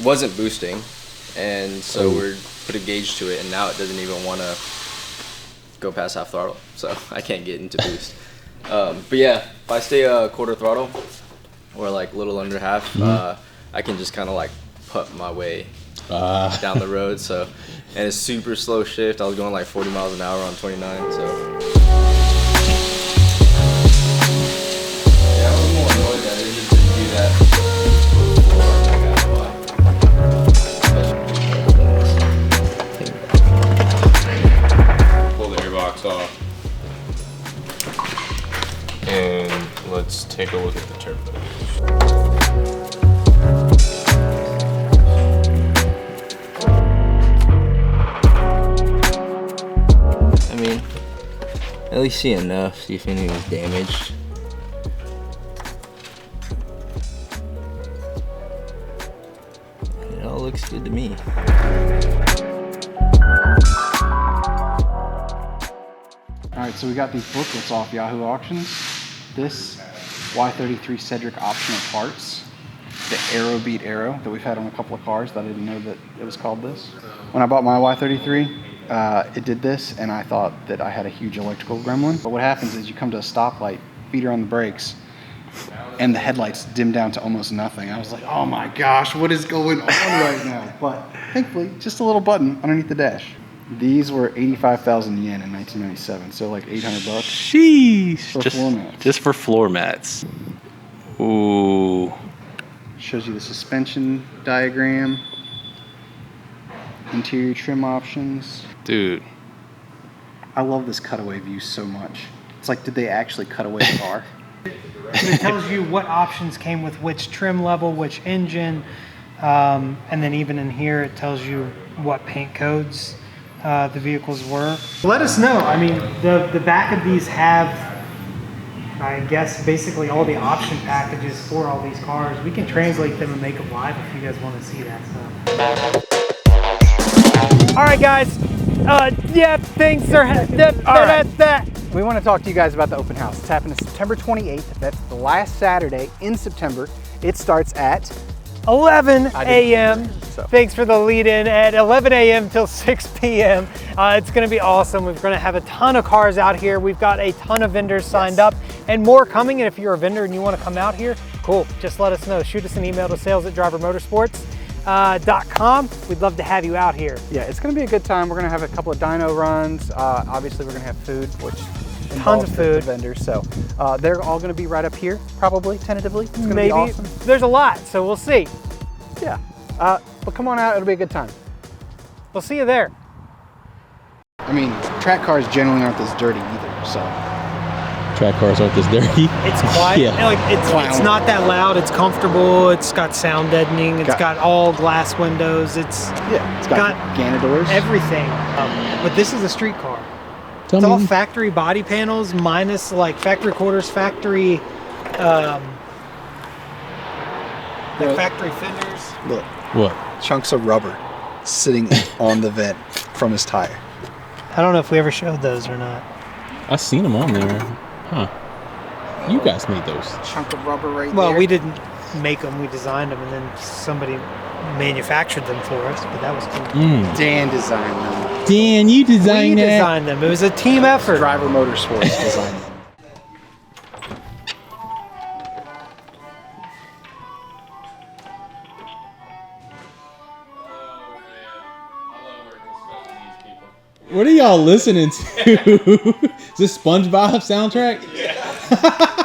wasn't boosting, and so we put a gauge to it, and now it doesn't even want to go past half throttle, so I can't get into boost. But yeah, if I stay quarter throttle or like a little under half, I can just kind of like putt my way down the road. So, and it's super slow shift. I was going like 40 miles an hour on 29. So yeah, I was more annoyed that it just didn't do that. Pull the airbox off. And let's take a look at the turbo. I mean, at least see enough, see if anything was damaged. It all looks good to me. Alright, so we got these booklets off Yahoo Auctions. This Y33 Cedric optional parts, the Aero Beat Aero that we've had on a couple of cars that I didn't know that it was called this. When I bought my Y33, it did this, and I thought that I had a huge electrical gremlin. But what happens is you come to a stoplight, feet are on the brakes, and the headlights dim down to almost nothing. I was like, oh my gosh, what is going on right now? But thankfully, just a little button underneath the dash. These were 85,000 yen in 1997, so like 800 bucks. Sheesh. For floor mats. Just for floor mats. Ooh. Shows you the suspension diagram, interior trim options. Dude. I love this cutaway view so much. It's like, did they actually cut away the car? It tells you what options came with which trim level, which engine, and then even in here it tells you what paint codes the vehicles were. Let us know. I mean, the back of these have, I guess, basically all the option packages for all these cars. We can translate them and make them live if you guys want to see that stuff. All right, guys. Yeah, things are. We want to talk to you guys about the open house. It's happening September 28th. That's the last Saturday in September. It starts at 11 a.m. So. Thanks for the lead in at 11 a.m. till 6 p.m. It's going to be awesome. We're going to have a ton of cars out here. We've got a ton of vendors signed up and more coming. And if you're a vendor and you want to come out here, cool. Just let us know. Shoot us an email to sales@drivermotorsports.com. We'd love to have you out here. Yeah, it's going to be a good time. We're going to have a couple of dyno runs. Obviously, we're going to have food, which tons of food. The vendors. So they're all going to be right up here, probably, tentatively. It's going to be awesome. There's a lot, so we'll see. Yeah. But come on out. It'll be a good time. We'll see you there. I mean, track cars generally aren't this dirty either, so. Track cars aren't this dirty. It's quiet. Yeah. Like it's not that loud. It's comfortable. It's got sound deadening. It's got all glass windows. It's got Gander doors. Everything. But this is a street car. It's all factory body panels minus like factory quarters, factory factory fenders. Look. What? Chunks of rubber sitting on the vent from his tire. I don't know if we ever showed those or not. I seen them on there. Huh. You guys made those. Chunk of rubber right there. Well, we didn't make them. We designed them, and then somebody manufactured them for us, but that was cool. Dan designed them. Dan, you designed We designed them. It was a team effort. Driver Motorsports designed them. What are y'all listening to? Is this SpongeBob soundtrack? Yeah.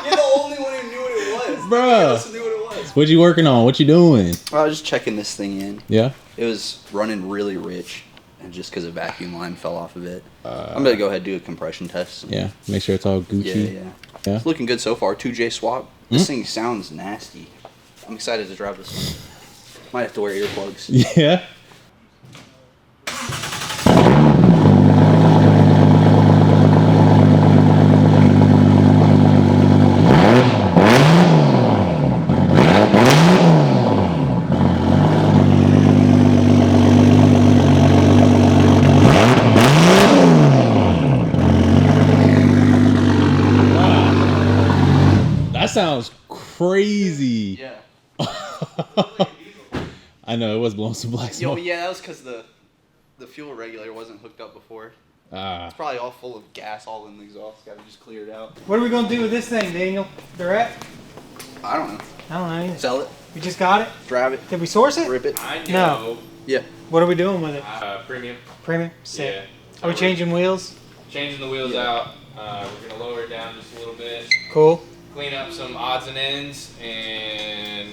You're the only one who knew what it was. Bruh. Knew what it was. What you working on? What you doing? Well, I was just checking this thing in. Yeah? It was running really rich, and just because the vacuum line fell off of it. I'm going to go ahead and do a compression test. Yeah, make sure it's all Gucci. Yeah. Yeah? It's looking good so far. 2J swap. This thing sounds nasty. I'm excited to drive this one. Might have to wear earplugs. Yeah? Sounds crazy. Yeah. I know it was blowing some black Yo, smoke. yeah, that was because the fuel regulator wasn't hooked up before. It's probably all full of gas all in the exhaust. Gotta just clear it out. What are we gonna do with this thing, Daniel? Direct? I don't know. I don't know either. Sell it, We just got it? drive it, Did we source it? rip it. I No. know. Yeah. What are we doing with it? Premium. Premium? Sick. Yeah. Are we changing wheels? Changing the wheels out. We're gonna lower it down just a little bit. Cool. Clean up some odds and ends and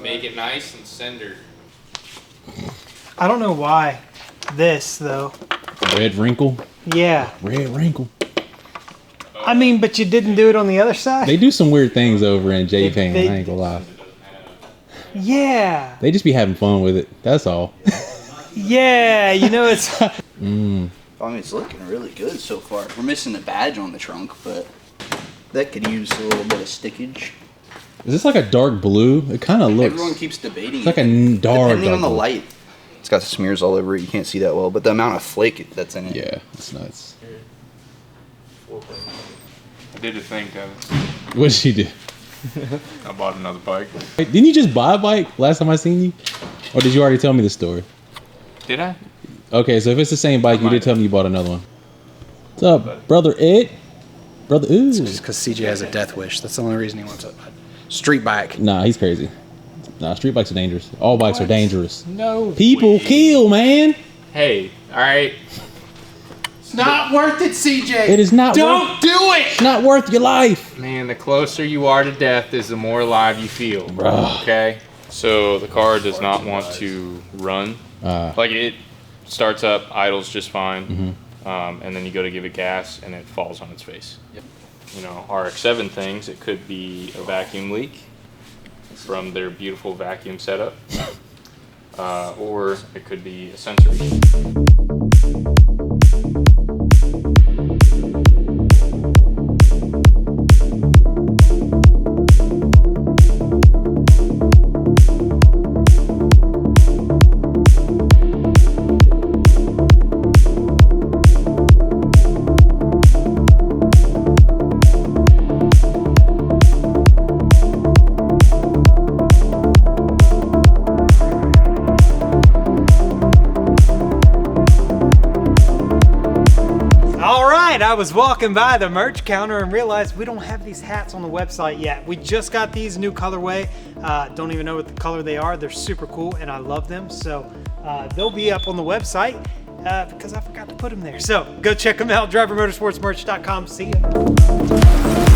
make it nice and sender. I don't know why this though. Red wrinkle. Yeah. Red wrinkle. I mean, but you didn't do it on the other side? They do some weird things over in J-Pain. I They- ain't gonna lie. Yeah. They just be having fun with it. That's all. Yeah, you know it's I mean, it's looking really good so far. We're missing the badge on the trunk, but that could use a little bit of stickage. Is this like a dark blue? It kind of looks. Everyone keeps debating. It's like a dark. Depending on the blue. light. It's got smears all over it. You can't see that well, but the amount of flake that's in it. Yeah, it's nuts. I did a thing, Kevin. What did she do? I bought another bike. Hey, didn't you just buy a bike last time I seen you? Or did you already tell me the story? Did I? Okay, so if it's the same bike, you might did tell me you bought another one. What's up, brother Ed? Brother Ooh. Just because CJ has a death wish. That's the only reason he wants a street bike. Nah, he's crazy. Nah, street bikes are dangerous. All bikes are dangerous. No. People kill, man. Hey, all right. It's not worth it, CJ. It is not Don't worth, do it! it's not worth your life. Man, the closer you are to death is the more alive you feel. Bruh. Okay? So the car does not want to run. Like it starts up, idles just fine, and then you go to give it gas and it falls on its face. Yep. You know, RX7 things, it could be a vacuum leak from their beautiful vacuum setup, or it could be a sensor issue. I was walking by the merch counter and realized we don't have these hats on the website yet. We just got these new colorway. Don't even know what the color they are. They're super cool and I love them. So they'll be up on the website because I forgot to put them there. So go check them out, drivermotorsportsmerch.com. See ya.